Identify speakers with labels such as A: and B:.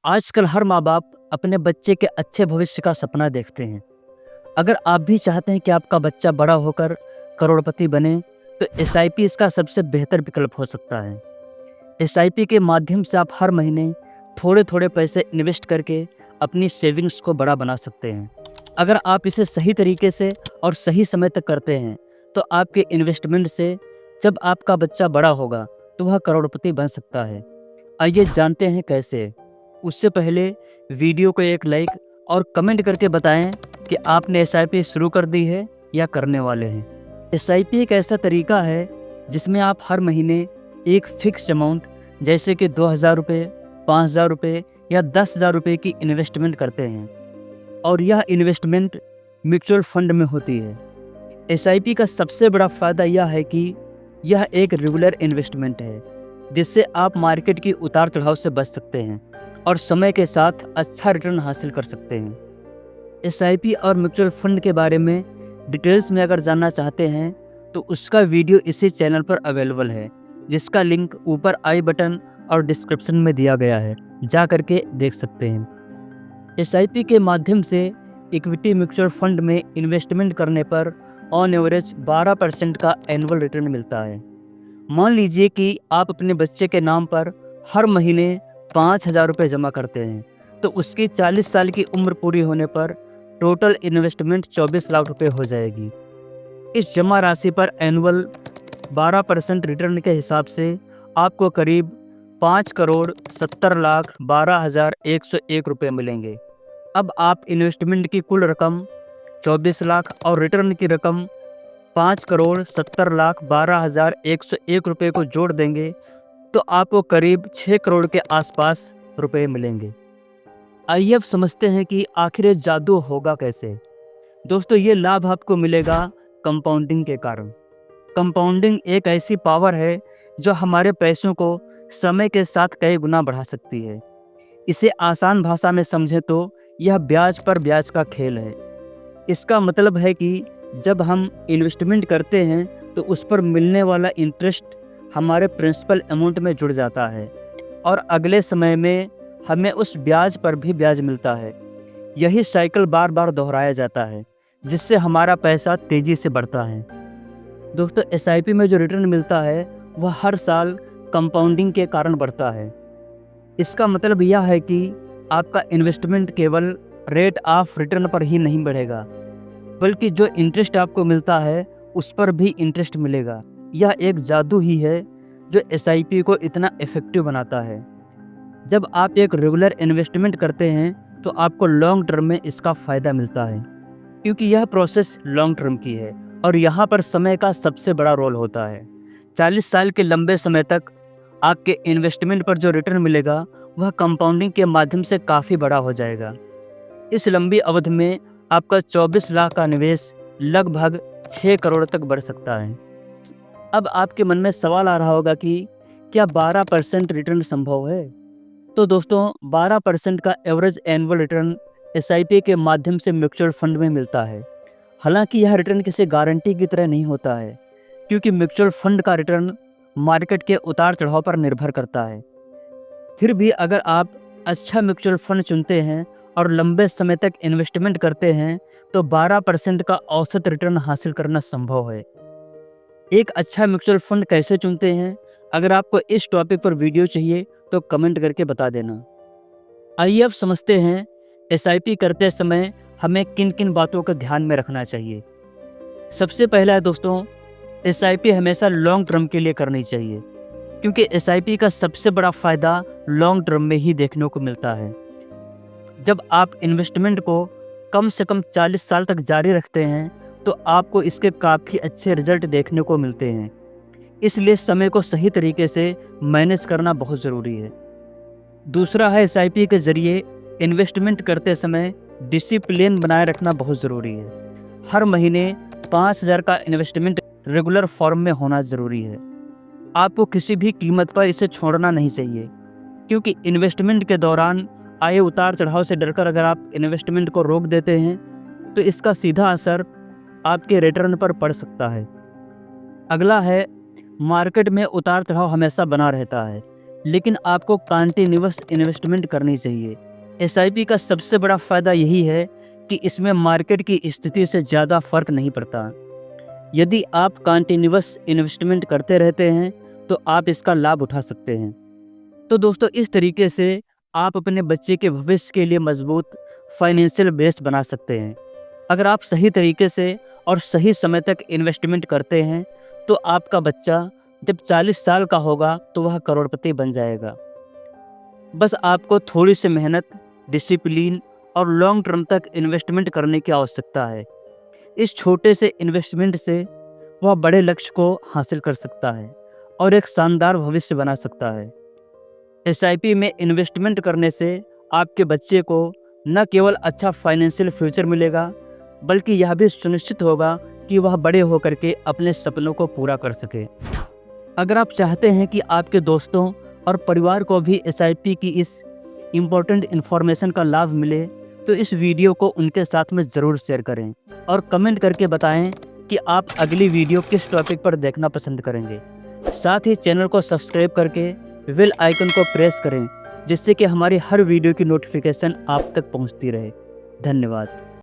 A: आजकल हर माँ-बाप अपने बच्चे के अच्छे भविष्य का सपना देखते हैं। अगर आप भी चाहते हैं कि आपका बच्चा बड़ा होकर करोड़पति बने, तो एसआईपी इसका सबसे बेहतर विकल्प हो सकता है। एसआईपी के माध्यम से आप हर महीने थोड़े-थोड़े पैसे इन्वेस्ट करके अपनी सेविंग्स को बड़ा बना सकते हैं। अगर आप इसे सही तरीके से और सही समय तक करते हैं, तो आपके इन्वेस्टमेंट से जब आपका बच्चा बड़ा होगा, तो वह करोड़पति बन सकता है। आइए जानते हैं कैसे। उससे पहले वीडियो को एक लाइक और कमेंट करके बताएं कि आपने एसआईपी शुरू कर दी है या करने वाले हैं। एसआईपी एक ऐसा तरीका है जिसमें आप हर महीने एक फिक्स अमाउंट जैसे कि 2000 रुपये, 5000 रुपये या 10,000 रुपये की इन्वेस्टमेंट करते हैं और यह इन्वेस्टमेंट म्यूचुअल फंड में होती है। एसआईपी का सबसे बड़ा फ़ायदा यह है कि यह एक रेगुलर इन्वेस्टमेंट है जिससे आप मार्केट की उतार चढ़ाव से बच सकते हैं और समय के साथ अच्छा रिटर्न हासिल कर सकते हैं। एसआईपी और म्यूचुअल फंड के बारे में डिटेल्स में अगर जानना चाहते हैं तो उसका वीडियो इसी चैनल पर अवेलेबल है, जिसका लिंक ऊपर आई बटन और डिस्क्रिप्शन में दिया गया है, जा करके देख सकते हैं। एसआईपी के माध्यम से इक्विटी म्यूचुअल फंड में इन्वेस्टमेंट करने पर ऑन एवरेज 12% का एनुअल रिटर्न मिलता है। मान लीजिए कि आप अपने बच्चे के नाम पर हर महीने 5,000 रुपये जमा करते हैं, तो उसकी 40 साल की उम्र पूरी होने पर टोटल इन्वेस्टमेंट 24 लाख रुपये हो जाएगी। इस जमा राशि पर एनुअल 12% रिटर्न के हिसाब से आपको करीब 5,70,12,101 रुपये मिलेंगे। अब आप इन्वेस्टमेंट की कुल रकम 24 लाख और रिटर्न की रकम 5,70,12,101 रुपये को जोड़ देंगे तो आपको करीब 6 करोड़ के आसपास रुपए मिलेंगे। आइए अब समझते हैं कि आखिर ये जादू होगा कैसे। दोस्तों, ये लाभ आपको मिलेगा कंपाउंडिंग के कारण। कंपाउंडिंग एक ऐसी पावर है जो हमारे पैसों को समय के साथ कई गुना बढ़ा सकती है। इसे आसान भाषा में समझें तो यह ब्याज पर ब्याज का खेल है। इसका मतलब है कि जब हम इन्वेस्टमेंट करते हैं तो उस पर मिलने वाला इंटरेस्ट हमारे प्रिंसिपल अमाउंट में जुड़ जाता है और अगले समय में हमें उस ब्याज पर भी ब्याज मिलता है। यही साइकिल बार बार दोहराया जाता है जिससे हमारा पैसा तेज़ी से बढ़ता है। दोस्तों, एसआईपी में जो रिटर्न मिलता है वह हर साल कंपाउंडिंग के कारण बढ़ता है। इसका मतलब यह है कि आपका इन्वेस्टमेंट केवल रेट ऑफ रिटर्न पर ही नहीं बढ़ेगा, बल्कि जो इंटरेस्ट आपको मिलता है उस पर भी इंटरेस्ट मिलेगा। यह एक जादू ही है जो एसआईपी को इतना इफ़ेक्टिव बनाता है। जब आप एक रेगुलर इन्वेस्टमेंट करते हैं तो आपको लॉन्ग टर्म में इसका फ़ायदा मिलता है, क्योंकि यह प्रोसेस लॉन्ग टर्म की है और यहाँ पर समय का सबसे बड़ा रोल होता है। 40 साल के लंबे समय तक आपके इन्वेस्टमेंट पर जो रिटर्न मिलेगा वह कंपाउंडिंग के माध्यम से काफ़ी बड़ा हो जाएगा। इस लंबी अवधि में आपका 24 लाख का निवेश लगभग 6 करोड़ तक बढ़ सकता है। अब आपके मन में सवाल आ रहा होगा कि क्या 12% रिटर्न संभव है? तो दोस्तों, 12% का एवरेज एनुअल रिटर्न एसआईपी के माध्यम से म्यूचुअल फंड में मिलता है। हालांकि यह रिटर्न किसी गारंटी की तरह नहीं होता है, क्योंकि म्यूचुअल फंड का रिटर्न मार्केट के उतार चढ़ाव पर निर्भर करता है। फिर भी अगर आप अच्छा म्यूचुअल फंड चुनते हैं और लंबे समय तक इन्वेस्टमेंट करते हैं तो 12% का औसत रिटर्न हासिल करना संभव है। एक अच्छा म्यूचुअल फंड कैसे चुनते हैं? अगर आपको इस टॉपिक पर वीडियो चाहिए तो कमेंट करके बता देना। आइए अब समझते हैं एसआईपी करते समय हमें किन किन बातों का ध्यान में रखना चाहिए। सबसे पहला है दोस्तों, एसआईपी हमेशा लॉन्ग टर्म के लिए करनी चाहिए, क्योंकि एसआईपी का सबसे बड़ा फ़ायदा लॉन्ग टर्म में ही देखने को मिलता है। जब आप इन्वेस्टमेंट को कम से कम 40 साल तक जारी रखते हैं तो आपको इसके काफ़ी अच्छे रिजल्ट देखने को मिलते हैं। इसलिए समय को सही तरीके से मैनेज करना बहुत ज़रूरी है। दूसरा है, एसआईपी के ज़रिए इन्वेस्टमेंट करते समय डिसिप्लिन बनाए रखना बहुत ज़रूरी है। हर महीने 5,000 का इन्वेस्टमेंट रेगुलर फॉर्म में होना ज़रूरी है। आपको किसी भी कीमत पर इसे छोड़ना नहीं चाहिए, क्योंकि इन्वेस्टमेंट के दौरान आए उतार चढ़ाव से डरकर अगर आप इन्वेस्टमेंट को रोक देते हैं तो इसका सीधा असर आपके रिटर्न पर पड़ सकता है। अगला है, मार्केट में उतार चढ़ाव हमेशा बना रहता है, लेकिन आपको कंटिन्यूअस इन्वेस्टमेंट करनी चाहिए। एसआईपी का सबसे बड़ा फ़ायदा यही है कि इसमें मार्केट की स्थिति से ज़्यादा फ़र्क नहीं पड़ता। यदि आप कंटिन्यूअस इन्वेस्टमेंट करते रहते हैं तो आप इसका लाभ उठा सकते हैं। तो दोस्तों, इस तरीके से आप अपने बच्चे के भविष्य के लिए मजबूत फाइनेंशियल बेस बना सकते हैं। अगर आप सही तरीके से और सही समय तक इन्वेस्टमेंट करते हैं तो आपका बच्चा जब 40 साल का होगा तो वह करोड़पति बन जाएगा। बस आपको थोड़ी सी मेहनत, डिसिप्लिन और लॉन्ग टर्म तक इन्वेस्टमेंट करने की आवश्यकता है। इस छोटे से इन्वेस्टमेंट से वह बड़े लक्ष्य को हासिल कर सकता है और एक शानदार भविष्य बना सकता है। एसआईपी में इन्वेस्टमेंट करने से आपके बच्चे को न केवल अच्छा फाइनेंशियल फ्यूचर मिलेगा, बल्कि यह भी सुनिश्चित होगा कि वह बड़े होकर के अपने सपनों को पूरा कर सके। अगर आप चाहते हैं कि आपके दोस्तों और परिवार को भी एसआईपी की इस इम्पोर्टेंट इन्फॉर्मेशन का लाभ मिले, तो इस वीडियो को उनके साथ में ज़रूर शेयर करें और कमेंट करके बताएं कि आप अगली वीडियो किस टॉपिक पर देखना पसंद करेंगे। साथ ही चैनल को सब्सक्राइब करके बेल आइकन को प्रेस करें, जिससे कि हमारी हर वीडियो की नोटिफिकेशन आप तक पहुंचती रहे। धन्यवाद।